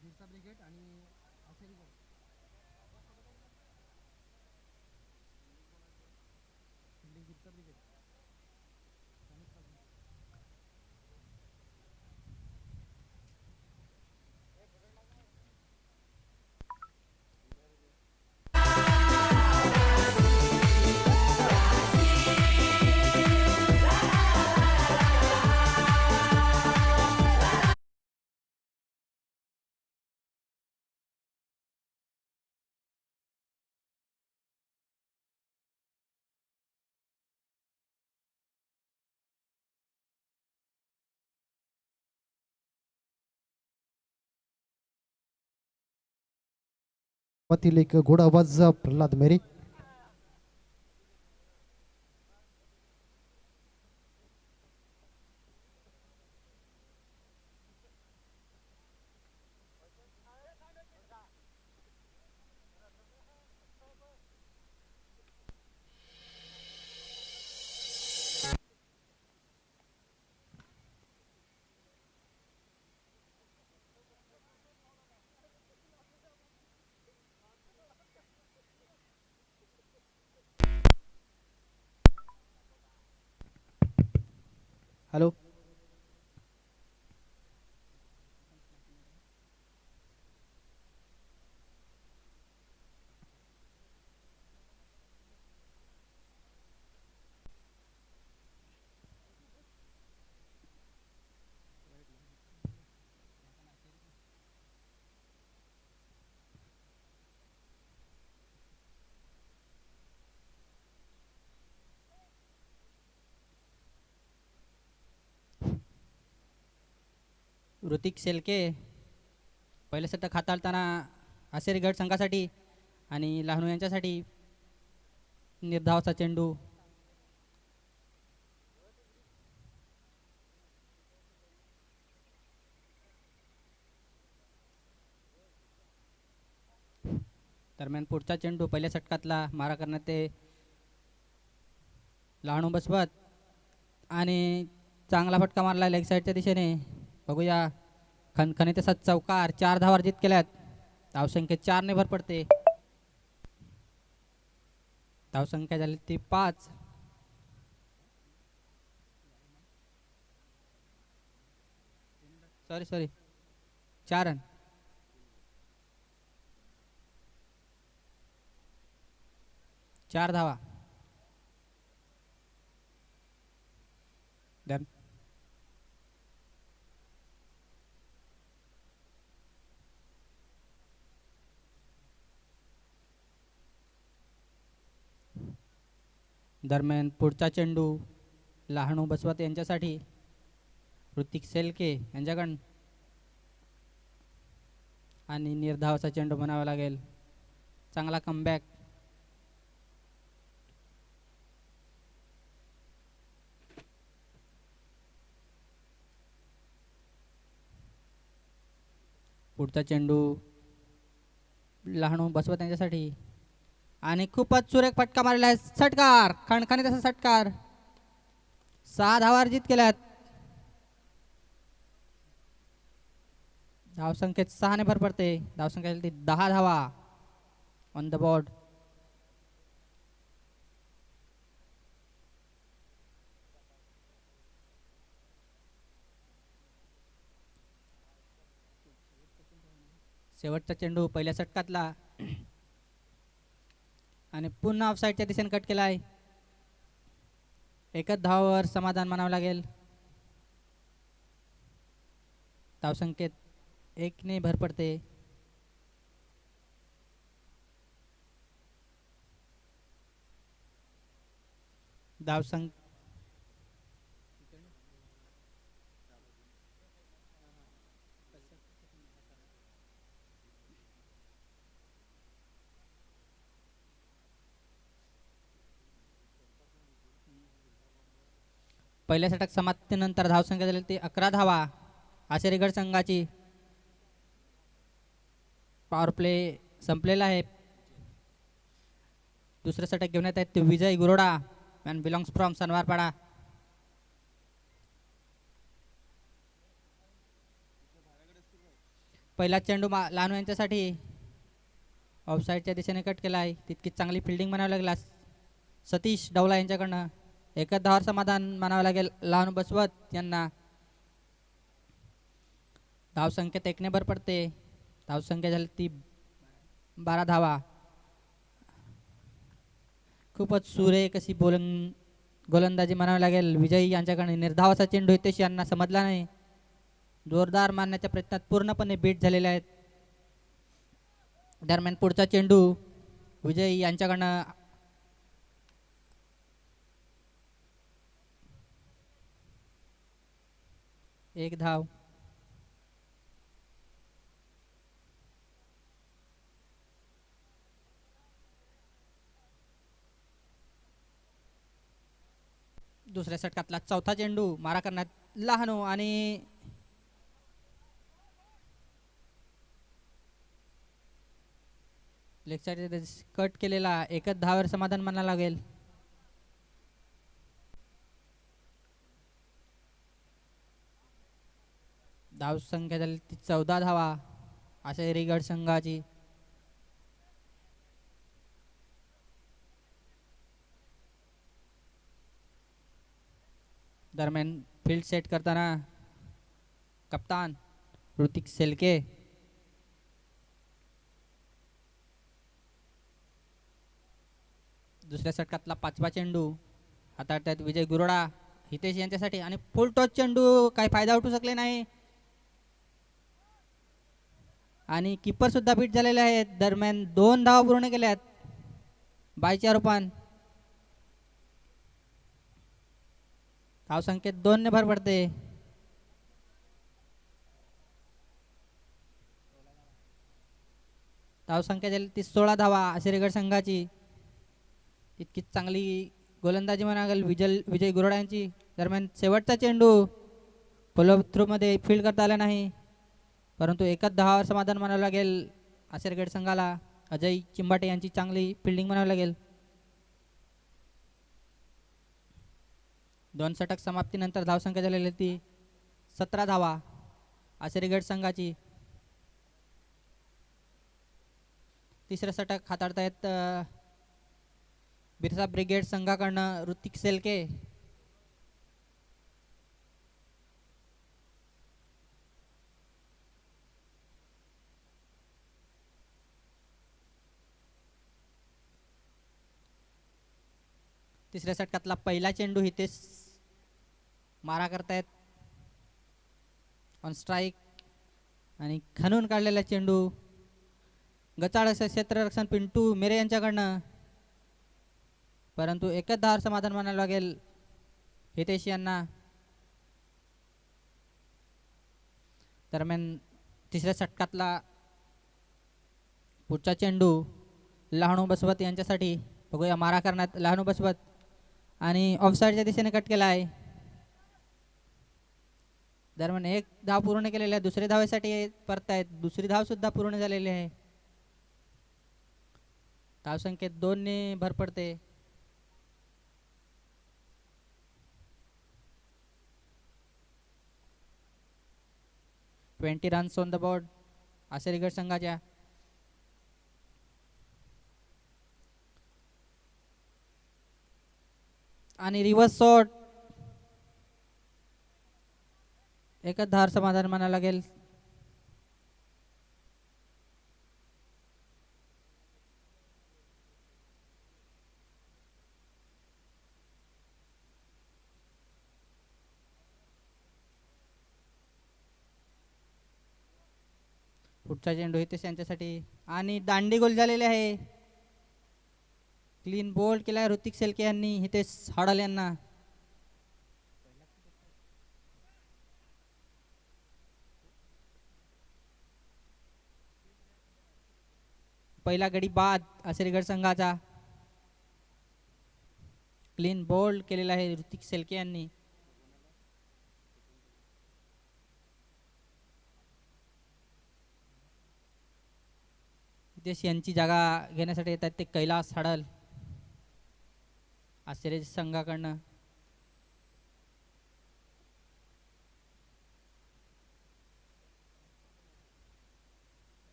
Birsa brigade आणि Aseri fielding Birsa brigade. एक गोड आवाज प्रल्हाद मेरी. हॅलो. ऋतिक शेलके पहिले षटक हाताळताना आसेरी गट संघासाठी आणि लहानू यांच्यासाठी निर्धावाचा चेंडू. दरम्यान पुढचा चेंडू पहिल्या षटकातला मारा करण्यात ते लहानू बसवत आणि चांगला फटका मारला लेग साईडच्या दिशेने. बघूया खणखणीत असा चौकार. 4 धावा अर्जित केल्यात. धावसंख्या 4 ने भर पडते. धावसंख्या झाली ती 5. Sorry 4 run. चार धावा. दरम्यान पुढचा चेंडू लहानू बसवत यांच्यासाठी ऋतिक शेलके यांच्याकडून आणि निर्धावाचा चेंडू म्हणावा लागेल. चांगला कमबॅक. पुढचा चेंडू लहानू बसवत यांच्यासाठी आणि खूपच सुरेख फटका मारलेला आहे. षटकार. खणखणीत असा षटकार. 6 धावा अर्जित केल्यात. धावसंख्येत 6 ने भर पडते. धावसंख्या 10 धावा ऑन द बोर्ड. शेवटचा चेंडू पहिल्या षटकातला आणि पुन्हा ऑफसाईडच्या दिशेने कट केला आहे. एकच धावावर समाधान मानावं लागेल. धावसंख्येत 1 ने भर पडते. धावसंख्या पहिल्या षटक समाप्तीनंतर धावसंख्या झाली ती 11 धावा. आसेरी गड संघाची पॉवर प्ले संपलेला आहे. दुसरं षटक घेऊन येत आहेत ते विजय गुरोडा मॅन बिलॉंग्स फ्रॉम सनवारपाडा. पहिला चेंडू लानू यांच्यासाठी ऑफसाईडच्या दिशेने कट केला आहे. तितकीच चांगली फिल्डिंग म्हणावं लागेल सतीश डवला यांच्याकडनं. एकच धावावर समाधान मानावं लागेल लानू बसवत यांना. धावसंख्येत एकने भर पडते. धावसंख्या झाली ती 12 धावा. खूपच सुरेख अशी गोलंदाजी म्हणावी लागेल विजयी यांच्याकडे. निर्धावाचा चेंडू हितेश यांना समजला नाही. जोरदार मारण्याच्या प्रयत्नात पूर्णपणे बीट झालेले आहेत. दरम्यान पुढचा चेंडू विजयी यांच्याकडनं. एक धाव. दुसऱ्या षटकातला चौथा चेंडू मारा करण्यात लहानू आणि लेग साइड कट केलेला. एकच धावावर समाधान मानावं लागेल. धाव संख्या झाली ती 14 धावा अशा रिगड संघाची. दरम्यान फील्ड सेट करताना कप्तान ऋतिक सेलके. दुसऱ्या षटकातला पाचवा चेंडू हाताळतात विजय गुरोडा हितेश यांच्यासाठी आणि फुल टॉस चेंडू काही फायदा उठू शकले नाही आणि कीपर सुद्धा बीट झालेले आहेत. दरम्यान 2 धावा पूर्ण केल्यात 22च्या रूपान. धावसंख्येत 2 ने भर पडते. धावसंख्या झाली ती 16 धावा अशी रिगड संघाची. इतकीच चांगली गोलंदाजी म्हणाल विजय गुरोडा यांची. दरम्यान शेवटचा चेंडू फॉलो थ्रू मध्ये फील्ड करता आला नाही परंतु एकच धावावर समाधान मानावं लागेल असे रिगड संघाला. अजय चिंबाटे यांची चांगली फिल्डिंग म्हणावी लागेल. 2 षटक समाप्तीनंतर धावसंख्या झालेली ती 17 धावा असे रिगड संघाची. तिसरं षटक हाताळतायत बिरसा ब्रिगेड संघाकडनं ऋतिक सेलके. तिसऱ्या षटकातला पहिला चेंडू हितेश मारा करतायत ऑन स्ट्राईक आणि खणून काढलेला चेंडू गचाळ क्षेत्ररक्षण पिंटू मेरे यांच्याकडनं परंतु एकच धावावर समाधान मानावं लागेल हितेश यांना. दरम्यान तिसऱ्या षटकातला पुढचा चेंडू लहानू बसवत यांच्यासाठी. बघूया मारा करण्यात लहानू बसवत आणि ऑफसाईडच्या दिशेने कट केला आहे. दरम्यान 1 धाव पूर्ण केलेली आहे. दुसऱ्या धावेसाठी परतायत. दुसरी धाव सुद्धा पूर्ण झालेली आहे. धावसंख्येत 2 ने भर पडते. Twenty runs on the board असे रिगड संघाच्या. आणि रिव्हर्स शॉट एकच धार समाधान मानावं लागेल. पुढचा चेंडू हितेश यांच्यासाठी आणि दांडी गोल झालेले आहे. क्लीन बोल्ड केला ऋतिक सेलके यांनी हितेश हाडल यांना. पहिला गडी बाद असे रिगड संघाचा. क्लीन बोल्ड केलेला आहे ऋतिक सेलके यांनी. हितेश यांची जागा घेण्यासाठी येतात ते कैलास हाडल आशिरे संघाकडनं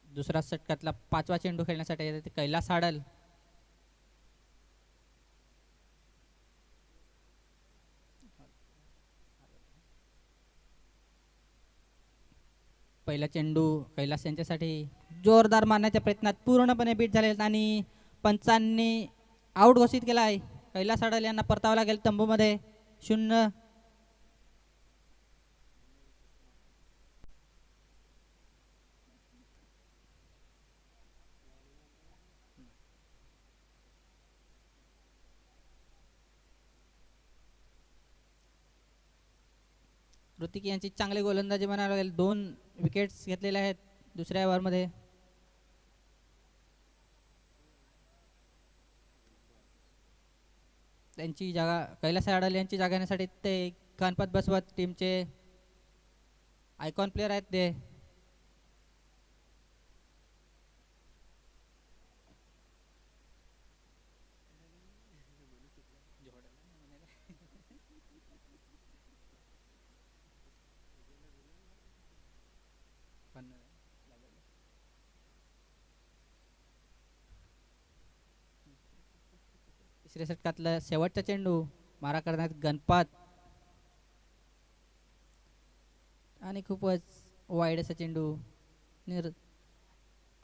दुसरा षटकातला 5वा चेंडू खेळण्यासाठी येते ते कैलास हाडल. पहिला चेंडू कैलास यांच्यासाठी जोरदार मारण्याच्या प्रयत्नात पूर्णपणे बीट झाले आणि पंचांनी आउट घोषित केला आहे. कैलास हाडल यांना परतावं लागेल तंबूमध्ये 0. ऋतिक यांची चांगली गोलंदाजी म्हणायला लागेल. 2 विकेट्स घेतलेल्या आहेत दुसऱ्या ओव्हरमध्ये. त्यांची जागा कैलास हाडल यांची जागा घेण्यासाठी ते गणपत बसवत टीमचे आयकॉन प्लेअर आहेत ते. तिसऱ्या षटकातला शेवटचा चेंडू मारा करण्यात गणपत आणि खूपच वाईड असा चेंडू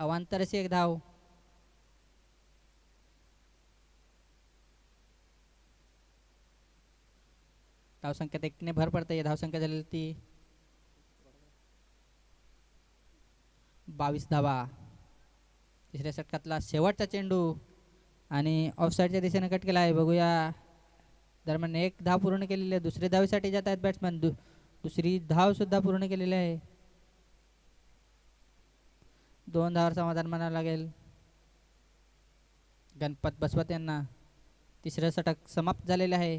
अवांतर अशी एक धाव. धावसंख्येत 1 ने भर पडते. धावसंख्या झालेली ती 22 धावा. तिसऱ्या षटकातला शेवटचा चेंडू आणि ऑफसाईडच्या दिशेने कट केला आहे. बघूया दरम्यान 1 धाव पूर्ण केलेली आहे. दुसरी धावीसाठी जात आहेत बॅट्समॅन. दुसरी धाव सुद्धा पूर्ण केलेली आहे. 2 धावावर समाधान मानावं लागेल गणपत बसवत यांना. तिसरं षटक समाप्त झालेले आहे.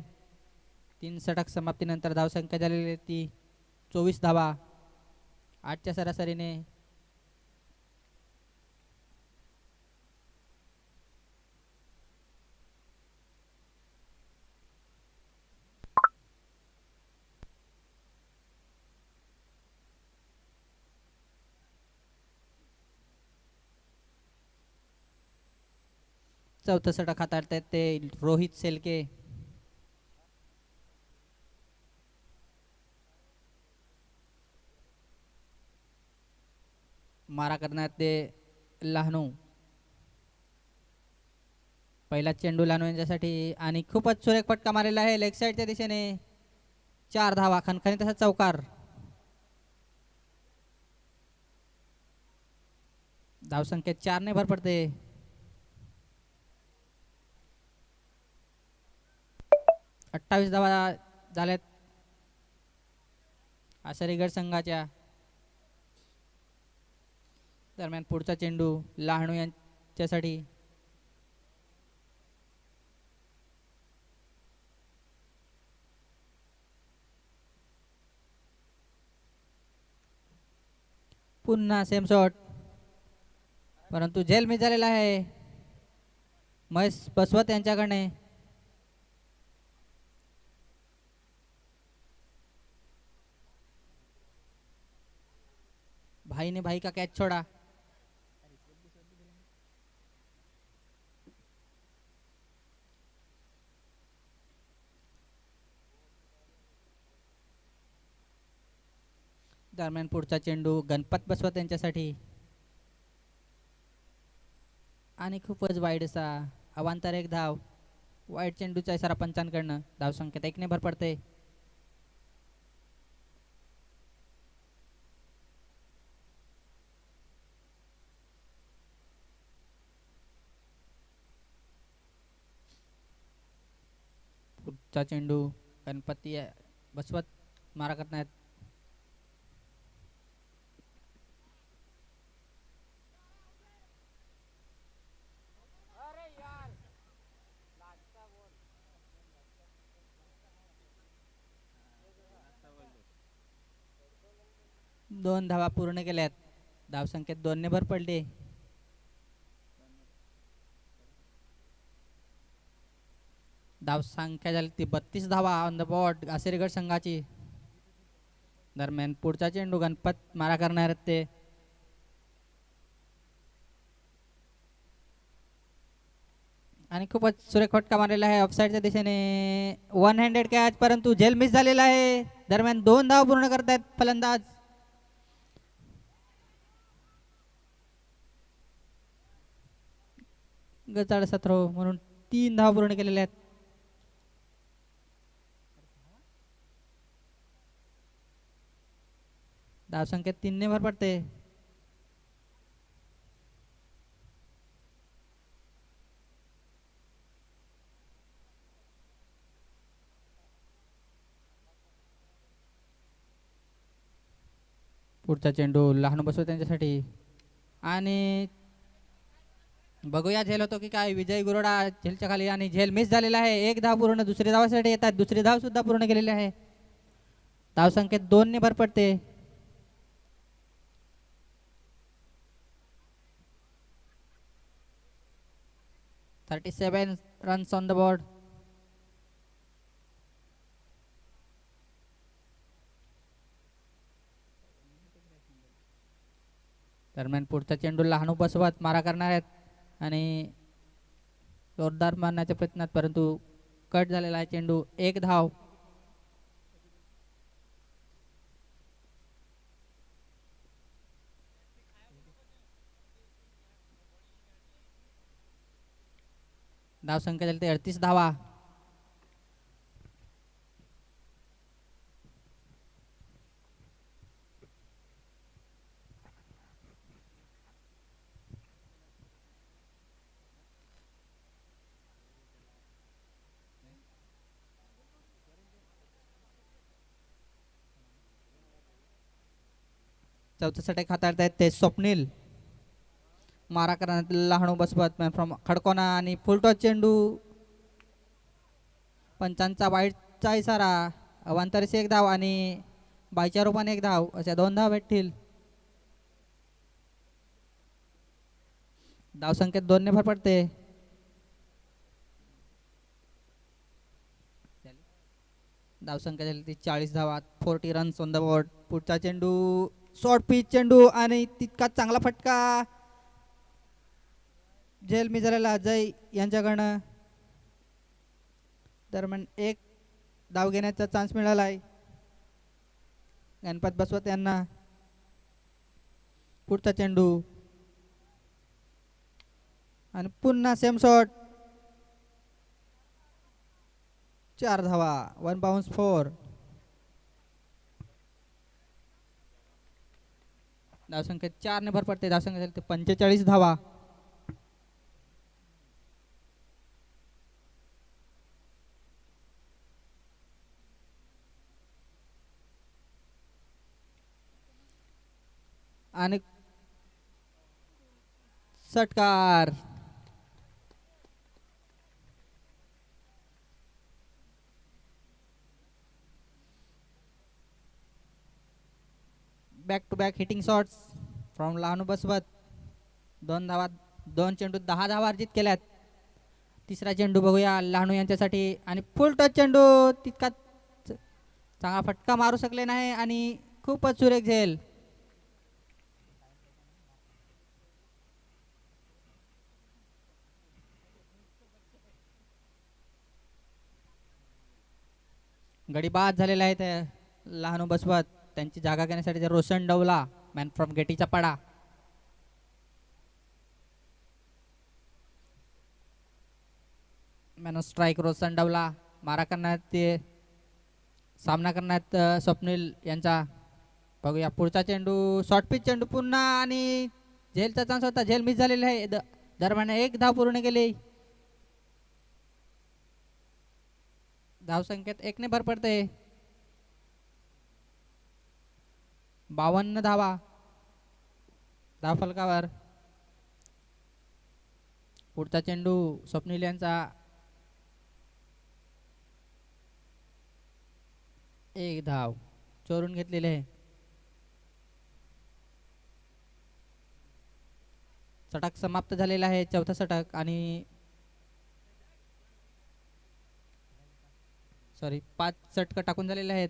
3 षटक समाप्तीनंतर धावसंख्या झालेली आहे ती 24 धावा. 8च्या सरासरीने चौथं षटक हाताळत आहेत ते रोहित सेलके. मारा करण्यात ते लहानू. पहिला चेंडू लहानू यांच्यासाठी आणि खूपच सुरेख फटका मारलेला आहे लेग साईडच्या दिशेने. 4 धावा. खणखणीत असा चौकार. धावसंख्येत 4 ने भर पडते. 28 धावा झाल्यात आसरीगड संघाच्या. दरम्यान पुढचा चेंडू लहानू यांच्यासाठी. पुन्हा सेम शॉट परंतु झेल मिस झालेला आहे महेश बसवत यांच्याकडे. भाई ने भाई का कैच छोड़ा. दरम्यान पुढचा चेंडू गणपत बसवत यांच्यासाठी आणि खूपच वाईड असा अवांतर 1 धाव. वाईड चेंडूचा इशारा पंचांकडनं. धावसंख्येत 1 ने भर पडते. पुढचा चेंडू गणपती बसवत मारा करण्यात. दोन धावा पूर्ण केल्यात. धावसंख्येत 2 ने भर पडली. धाव संख्या झाली ती 32 धावा ऑन द बॉर्ड आसिरगड संघाची. दरम्यान पुढचा चेंडू गणपत मारा करणार आहेत ते. आणि खूपच सुरेख फटका मारलेला आहे ऑफसाईडच्या दिशेने. वन हँडेड कॅच परंतु झेल मिस झालेला आहे. दरम्यान 2 धाव पूर्ण करतायत फलंदाज. गचाळ सत्रो म्हणून 3 धाव पूर्ण केलेले आहेत. धाव संख्या 3 ने भर पडते. पुढचा चेंडू लहान बसव त्यांच्यासाठी. आणि बघूया झेल होतो की काय. विजय गुरोडा झेलच्या खाली आणि झेल मिस झालेला आहे. 1 धाव पूर्ण. दुसरी धावासाठी येतात. दुसरी धाव सुद्धा पूर्ण केलेली आहे. धाव संख्येत 2 ने भर पडते. $37 रन्स ऑन द बोर्ड. दरम्यान पुढचा चेंडू लहान बसवत मारा करणार आहेत आणि जोरदार मारण्याच्या प्रयत्नात परंतु कट झालेला आहे चेंडू. 1 धाव. धाव संख्या झाली 38 धावा. चौथं षटक हाताळतायत ते स्वप्नील. मारा करण्यात लहानू बसवत फ्रॉम खडकोना आणि फुलटॉस चेंडू. पंचांचा वाईटचा इशारा. अवांतरीस 1 धाव आणि बायच्या रूपाने 1 धाव अशा 2 धाव भेटतील. धाव संख्येत 2 ने भर पडते. धाव संख्या झाली ती 40 धावा. 40 रन्स ऑन द बोर्ड. पुढचा चेंडू शॉर्ट पिच चेंडू आणि तितका चांगला फटका. झेल मी झालेला अजय यांच्याकडनं. दरम्यान 1 धाव घेण्याचा चान्स मिळाला आहे गणपत बसवत यांना. पुढचा चेंडू आणि पुन्हा सेम शॉट. 4 धावा. 1 बाउन्स 4. धावसंख्या 4 ने भर पडते. धावसंख्या झाली 45 धावा. आणि षटकार. Back to back hitting shots from Lahanu Basavat. 2 धावा. 2 चेंडू 10 धावा अर्जित केल्यात. तिसरा चेंडू बघूया लहानू यांच्यासाठी आणि फुल टच चेंडू. तितका चांगला फटका मारू शकले नाही आणि खूपच सुरेख झेल. गडी बाद झालेला आहे त्या लहानू बसवत. त्यांची जागा घेण्यासाठी रोशन डवला मॅन फ्रॉम गेटीचा पाडा. Man of strike Roshan Dawla. मारा करण्यात ते सामना करण्यात स्वप्नील यांचा. बघूया पुढचा चेंडू शॉर्ट पिच चेंडू पुन्हा आणि झेलचा चान्स होता. झेल मिस झालेला आहे. दरम्यान 1 धाव पूर्ण केली. धाव संख्येत 1 ने भर पडते. 52 धावा धाव फलकावर. पुढचा चेंडू स्वप्नील यांचा. 1 धाव चोरून घेतलेले आहे. षटक समाप्त झालेला आहे. चौथा षटक आणि सॉरी 5 षटकं टाकून झालेले आहेत.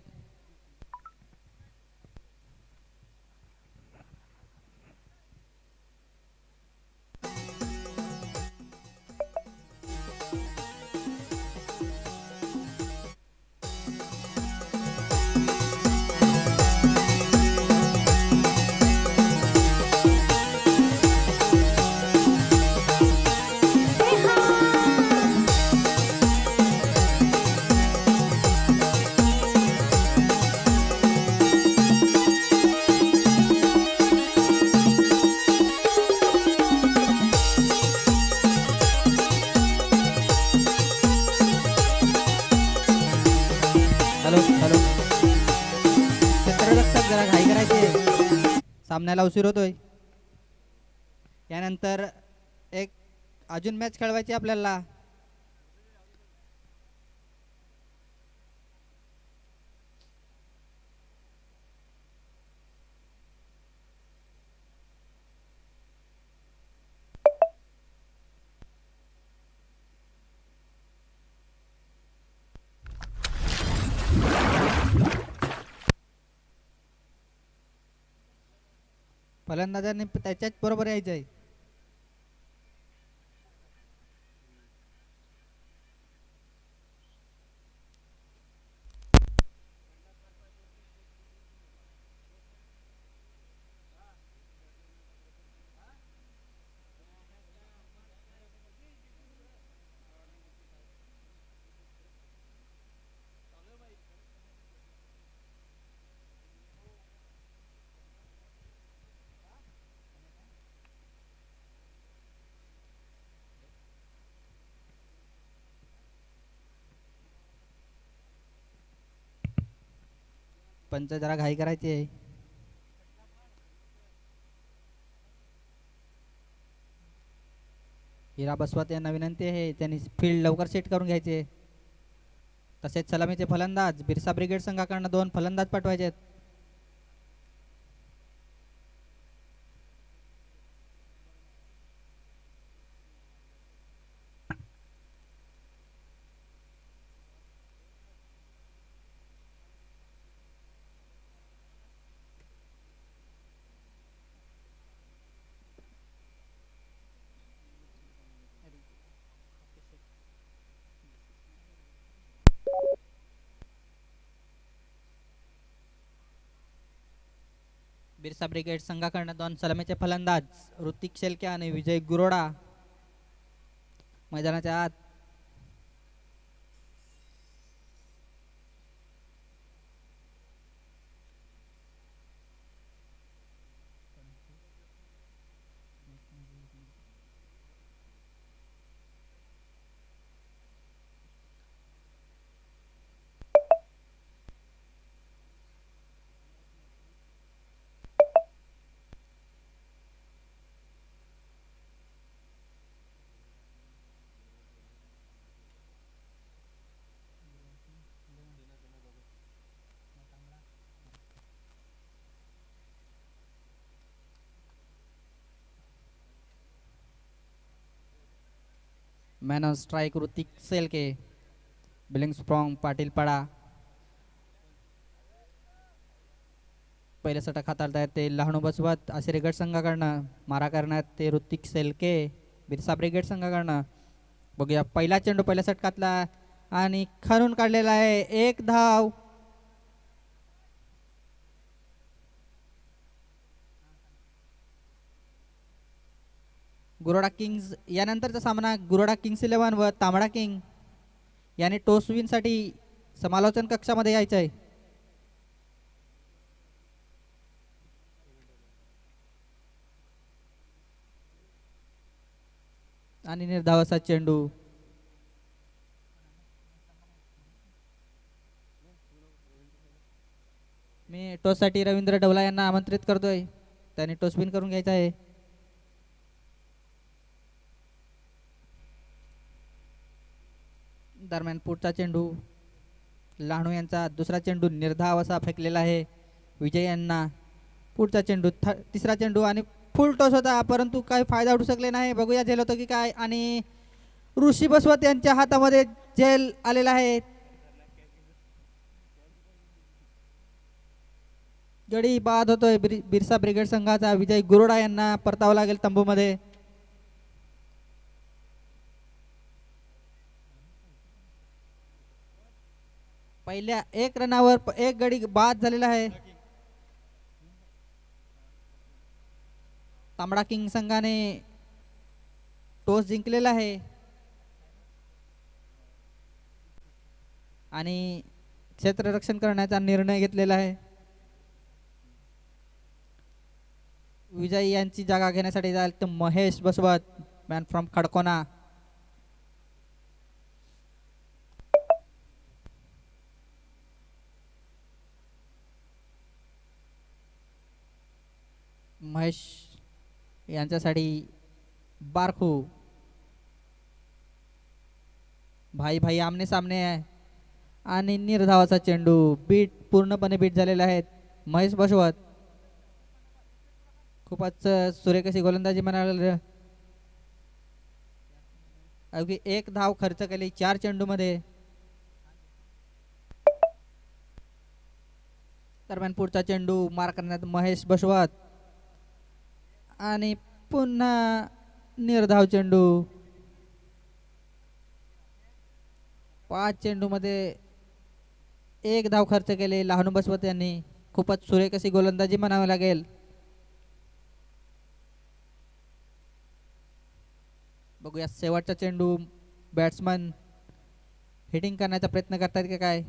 हॅलो हॅलो, क्षेत्ररक्षक जरा घाई करायची, सामन्याला उशीर होतोय. यानंतर एक अजून मॅच खेळवायची आपल्याला. फलंदाजांनी त्याच्याच बरोबर यायचं आहे. पंच जरा घाई करायची आहे. हिरा बसवत यांना विनंती आहे, त्यांनी फील्ड लवकर सेट करून घ्यायचे. तसेच सलामीचे फलंदाज बिरसा ब्रिगेड संघाकडनं 2 फलंदाज पाठवायचे. बिरसा ब्रिगेड संघाकडनं 2 सलामीचे फलंदाज ऋतिक शेलके आणि विजय गुरोडा मैदानाच्या आत. Man on strike Hrithik Shelke, billing strong Patil पाडा. पहिले षटक हाताळतायत ते लहानू बसवत आशिरे गट संघाकडनं. मारा करण्यात ते ऋतिक शेलके बिरसा ब्रिगेड संघाकडनं. बघूया पहिला चेंडू पहिल्या षटकातला आणि खणून काढलेला आहे. 1 धाव. गुरोडा किंग्स यानंतरचा सामना गुरोडा किंग्स 11 व तांबडा किंग याने टॉस विन साठी समालोचन कक्षामध्ये यायचं आहे. आणि निर्धावाचा चेंडू. मी टॉस साठी रवींद्र डवला यांना आमंत्रित करतोय, त्यांनी टॉस विन करून घ्यायचा आहे. दरम्यान पुढचा चेंडू लहानू यांचा दुसरा चेंडू निर्धाव असा फेकलेला आहे विजय यांना. पुढचा चेंडू तिसरा चेंडू आणि फुल टॉस होता परंतु काही फायदा उठू शकले नाही. बघूया झेल होतं की काय. आणि ऋषी बसवत यांच्या हातामध्ये झेल आलेला आहे. गडी बाद होतोय बिरसा ब्रिगेड संघाचा. विजय गुरोडा यांना परतावं लागेल तंबूमध्ये. पहिल्या एक रनावर एक गडी बाद झालेला आहे. तांबडा किंग संघाने टॉस जिंकलेला आहे आणि क्षेत्ररक्षण करण्याचा निर्णय घेतलेला आहे. विजय यांची जागा घेण्यासाठी जाईल तर महेश बसवत, मॅन फ्रॉम खडकोना. महेश यांच्यासाठी बारखू. भाई भाई आमने सामने आहे आणि निर्धावाचा चेंडू. बीट पूर्णपणे बीट झालेले आहेत. महेश बसवत खूपच सुरेख अशी गोलंदाजी म्हणाल. अगदी एक धाव खर्च केली 4 चेंडूमध्ये. दरम्यान पुढचा चेंडू मार करण्यात महेश बसवत आणि पुन्हा निर्धाव चेंडू. 5 चेंडूमध्ये 1 धाव खर्च केले लहानू बसवत यांनी. खूपच सुरेख अशी गोलंदाजी म्हणावी लागेल. बघूया शेवटचा चेंडू. बॅट्समन हिटिंग करण्याचा प्रयत्न करतात की काय.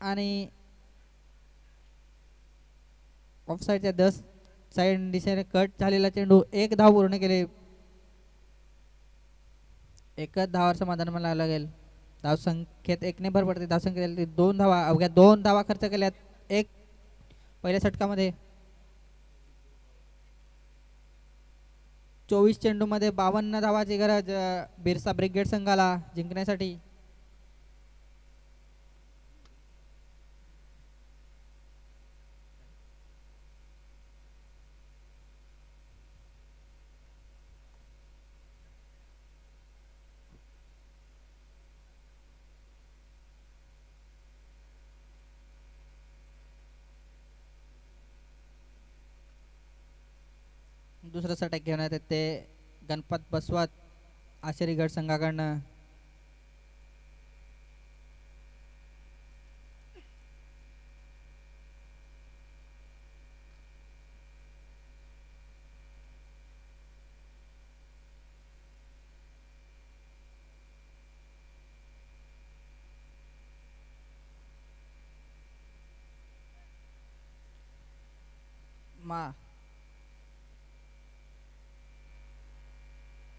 आणि ऑफ साईडच्या 10 साईड दिशेने कट झालेला चेंडू. 1 धाव पूर्ण केले. एकच धावावर समाधान म्हणावं लागेल. धाव संख्येत 1 ने भर पडते. धाव संख्येत 2 धावा, अवघ्या 2 धावा खर्च केल्यात एक पहिल्या षटकामध्ये. 24 चेंडूमध्ये 52 धावाची गरज बिरसा ब्रिगेड संघाला जिंकण्यासाठी. दुसरं षटक घेण्यात येते गणपत बसवत आशिरीगड संघाकडनं.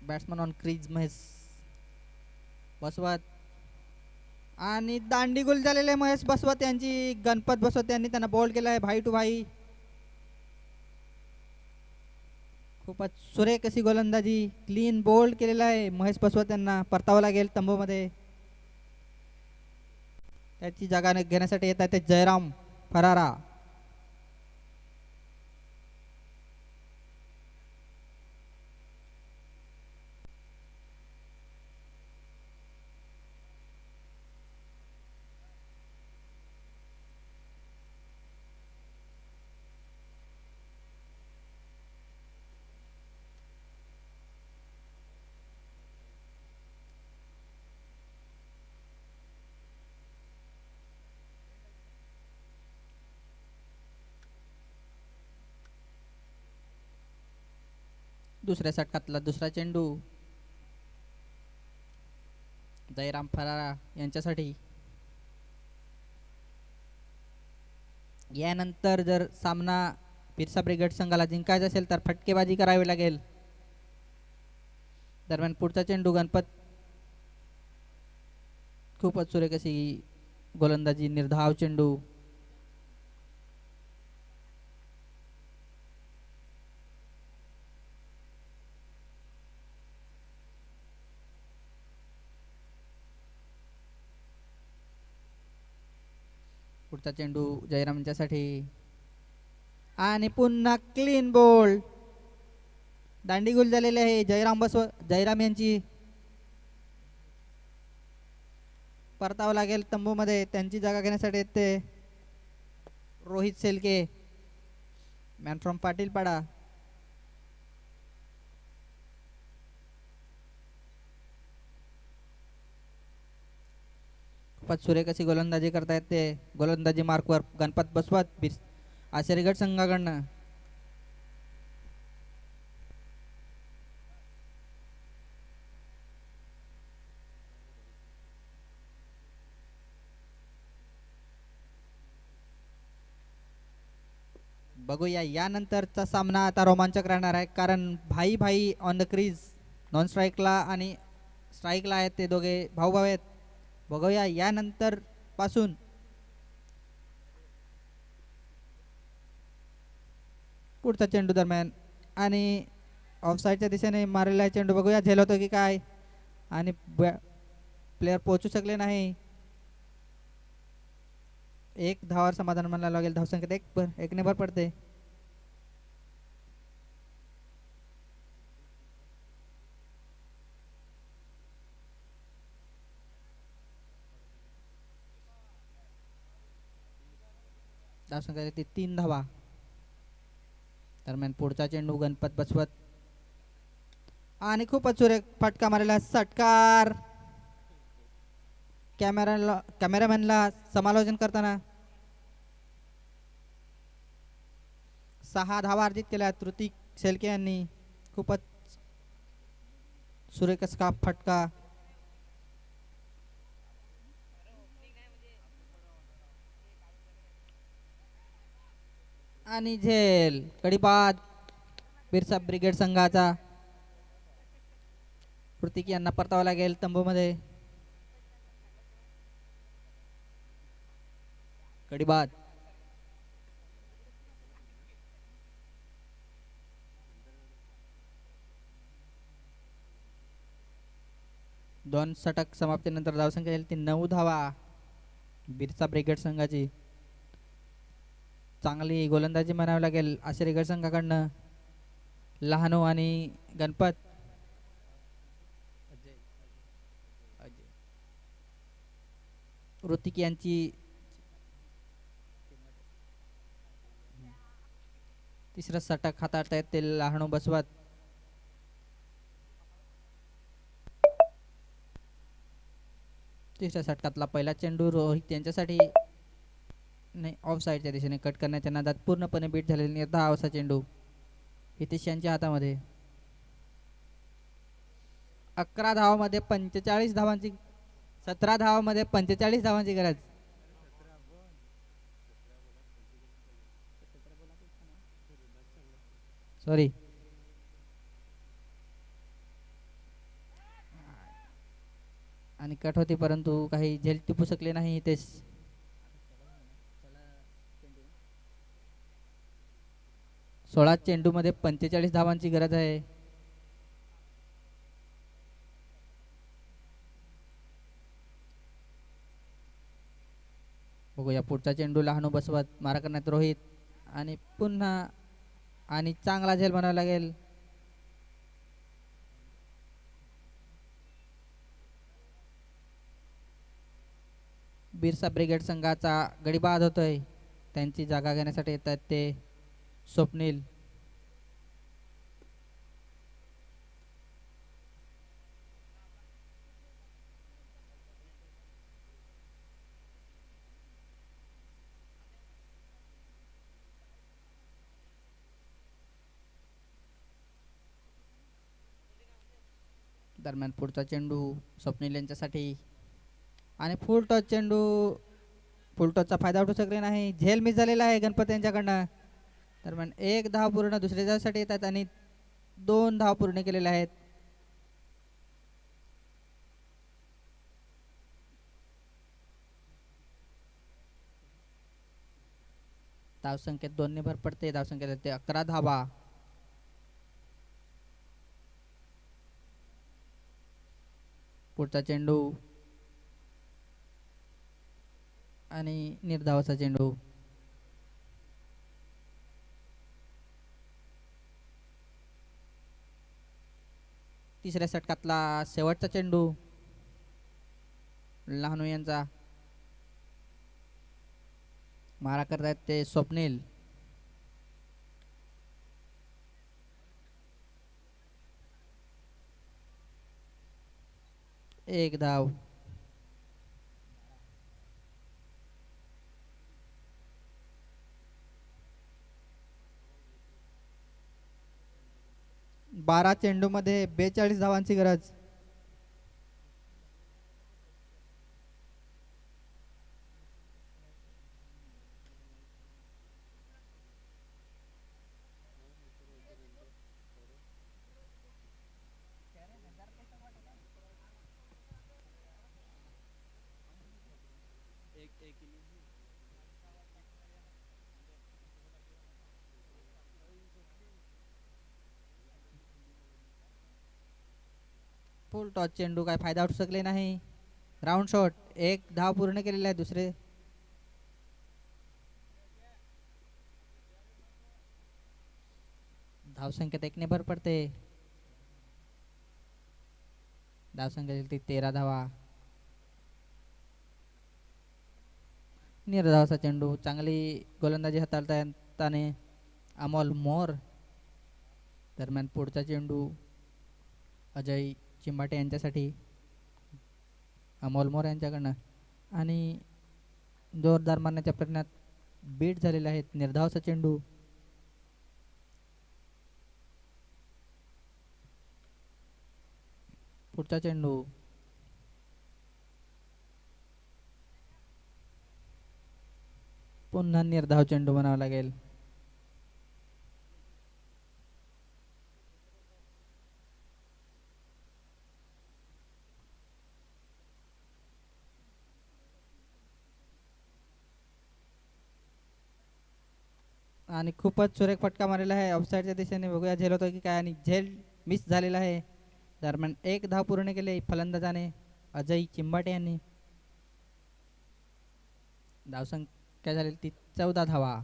बॅट्समन ऑन क्रीज महेश बसवत आणि दांडी गुल झालेले महेश बसवत यांची. गणपत बसवत यांनी त्यांना बॉल केला आहे भाई टू भाई. खूपच सुरेख अशी गोलंदाजी. क्लीन बोल्ड केलेला आहे महेश बसवत यांना. परतावं लागेल तंबूमध्ये. त्याची जागा घेण्यासाठी येत आहेत जयराम फरारा. दुसऱ्या षटकातला दुसरा चेंडू जयराम फरारा यांच्यासाठी. यानंतर जर सामना बिरसा ब्रिगेड संघाला जिंकायचा असेल तर फटकेबाजी करावी लागेल. दरम्यान पुढचा चेंडू गणपत. खूपच सुरेख अशी गोलंदाजी. निर्धाव चेंडू. पुढचा चेंडू जयरामच्यासाठी आणि पुन्हा क्लीन बोल्ड. दांडी गुल झालेली आहे जयराम यांची. परतावं लागेल तंबूमध्ये. त्यांची जागा घेण्यासाठी येते रोहित सेलके, मॅन फ्रॉम पाटीलपाडा. खूपच सुरेख अशी गोलंदाजी करतायत ते. गोलंदाजी मार्कवर गणपत बसवत आशिरगड संघाकडनं. बघूया यानंतरचा सामना आता रोमांचक राहणार आहे, कारण भाई भाई ऑन द क्रीज. नॉन स्ट्राईकला आणि स्ट्राईकला आहेत ते दोघे भाऊ भाऊ आहेत. बघूया यानंतर पासून पुढचा चेंडू दरम्यान आणि ऑफसाईडच्या दिशेने मारलेला चेंडू. बघूया झेल होतो की काय, आणि प्लेयर पोहोचू शकले नाही. एक धावावर समाधान मानायला लागेल. धावसंख्येत एकने भर पडते. धावसंख्या 3 धावा. दरम्यान पुढचा चेंडू गणपत बसवत आणि खूपच सुरेख फटका मारलेला षटकार. कॅमेरामॅनला समालोचन करताना 6 धावा अर्जित केल्या ऋतिक शेलके यांनी. खूपच सुरेख असा फटका. आणि झेल कडीबाद बिरसा ब्रिगेड संघाचा. ऋतिक यांना परतावं लागेल तंबूमध्ये. कडीबाद. दोन षटक समाप्तीनंतर धावसंख्या येईल ती 9 धावा बिरसा ब्रिगेड संघाची. चांगली गोलंदाजी म्हणावी लागेल आशिरगड संघाकडनं. लहानू आणि गणपत. ऋतिक यांची तिसरं षटक हाताळतायत ते लहानू बसवत. तिसऱ्या षटकातला पहिला चेंडू रोहित यांच्यासाठी नाही, ऑफ साईडच्या दिशेने कट करण्याच्या नादात पूर्णपणे बीट झालेला निर्धाव असा चेंडू हितेश यांच्या हातामध्ये. 11 धावामध्ये 45 धावांची 17 धावामध्ये 45 धावांची गरज. सॉरी. आणि कट होती परंतु काही झेल टिपू शकले नाही हितेश. 16 चेंडू मध्ये 45 धावांची गरज आहे. बघूया पुढचा चेंडू लहानू बसवत मारा करण्यात रोहित आणि पुन्हा आणि चांगला झेल बनावा लागेल. बिरसा ब्रिगेड संघाचा गडी बाद होतोय. त्यांची जागा घेण्यासाठी येतात ते स्वप्नील. दरम्यान पुढचा चेंडू स्वप्नील यांच्यासाठी आणि फुल टॉस चेंडू. फुल टॉसचा फायदा उठू शकले नाही. झेल मिस झालेला आहे गणपत यांच्याकडनं. दरम्यान 1 धाव पूर्ण दुसऱ्या धावासाठी येतात आणि 2 धाव पूर्ण केलेले आहेत. धावसंख्येत 2 ने भर पडते. धावसंख्येत ते 11 धावा. पुढचा चेंडू आणि निर्धावाचा चेंडू. तिसऱ्या षटकातला शेवटचा चेंडू लहानू यांचा. मारा करतायत ते स्वप्नील. एक धाव. बारा चेंडू मध्ये 42 धावांची गरज. फुल टॉस चेंडू, काय फायदा उठू शकले नाही. ग्राउंड शॉट, एक धाव पूर्ण केलेला आहे. दुसरे धावसंख्येत एकने भर पडते. धावसंख्या 13 धावा. निर्धावाचा चेंडू, चांगली गोलंदाजी हाताळताना अमोल मोर. दरम्यान पुढचा चेंडू अजय चिंबाटे यांच्यासाठी, अमोल मोर यांच्याकडनं, आणि जोरदार मारण्याच्या प्रयत्नात बीट झालेले आहेत. निर्धावाचा चेंडू. पुढचा चेंडू पुन्हा निर्धाव चेंडू बनावा लागेल. आणि खूपच सुरेख फटका मारलेला आहे ऑफसाईडच्या दिशेने. बघूया झेल होतो की काय, आणि झेल मिस झालेला आहे. दरम्यान एक धाव पूर्ण केले फलंदाजाने अजय चिंबाटे यांनी. धावसंख्या झालेली ती 14 धावा.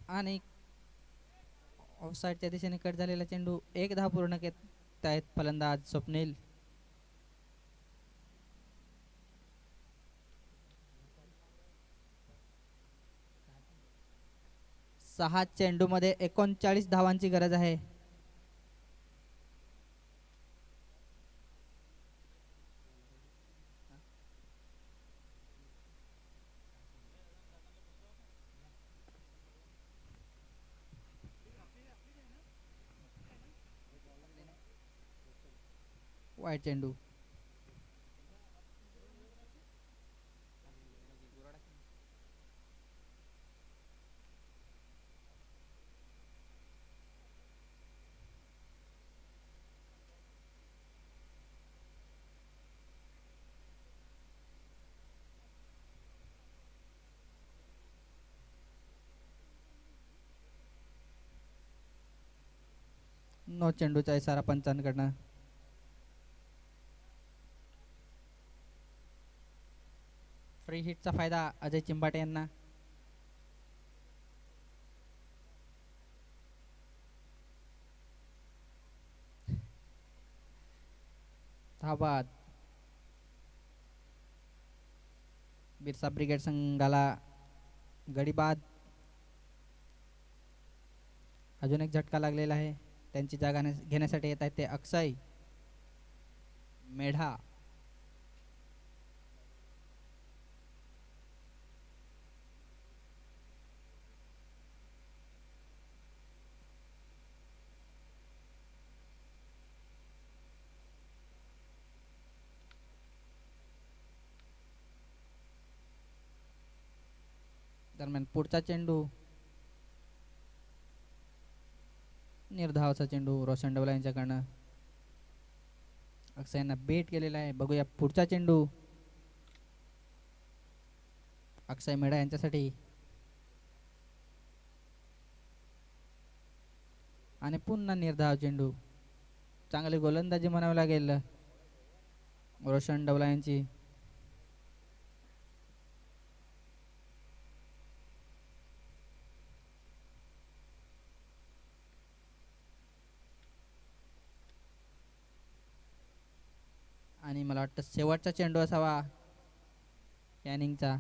आणि ऑफसाईडच्या दिशेने कट झालेला चेंडू, एक धाव पूर्ण करत आहेत फलंदाज स्वप्नील. सहा चेंडू मध्ये 39 धावांची गरज आहे. वाईट चेंडू. नो चेंडूचा इशारा पंचांकडनं. फ्री हिटचा फायदा अजय चिंबाटे यांना. धाबाद. बिरसा ब्रिगेड संघाला गडीबाद. अजून एक झटका लागलेला आहे. त्यांची जागा घेण्यासाठी येत आहेत ते अक्षय मेढा. दरम्यान पुढचा चेंडू निर्धावाचा चेंडू रोशन डवला यांच्याकडनं. अक्षयना बेट केलेला आहे. बघूया पुढचा चेंडू अक्षय मेढा यांच्यासाठी, आणि पुन्हा निर्धाव चेंडू. चांगली गोलंदाजी म्हणावी लागेल रोशन डवला यांची. मला वाटतं शेवटचा चेंडू असावा या इनिंगचा.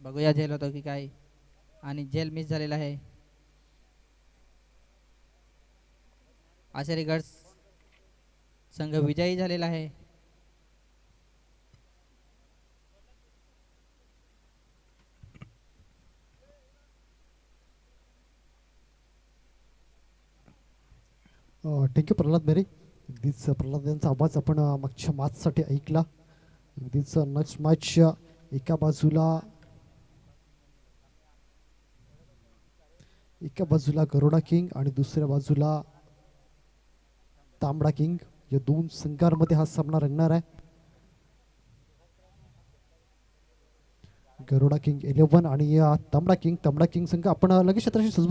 बघूया झेल होतो की काय, आणि झेल मिस झालेला आहे. आशिया गड संघ विजयी झालेला आहे. थँक्यू प्रल्हाद मेरे. अगदीच प्रल्हाद यांचा आवाज आपण मागच्या मॅचसाठी ऐकला. अगदीच नेक्स्ट मॅच एका बाजूला गरुडा किंग आणि दुसऱ्या बाजूला तांबडा किंग, या दोन संघांमध्ये हा सामना रंगणार आहे. गरुडा किंग 11 आणि तांबडा किंग संघ. आपण लगेच क्षेत्राशी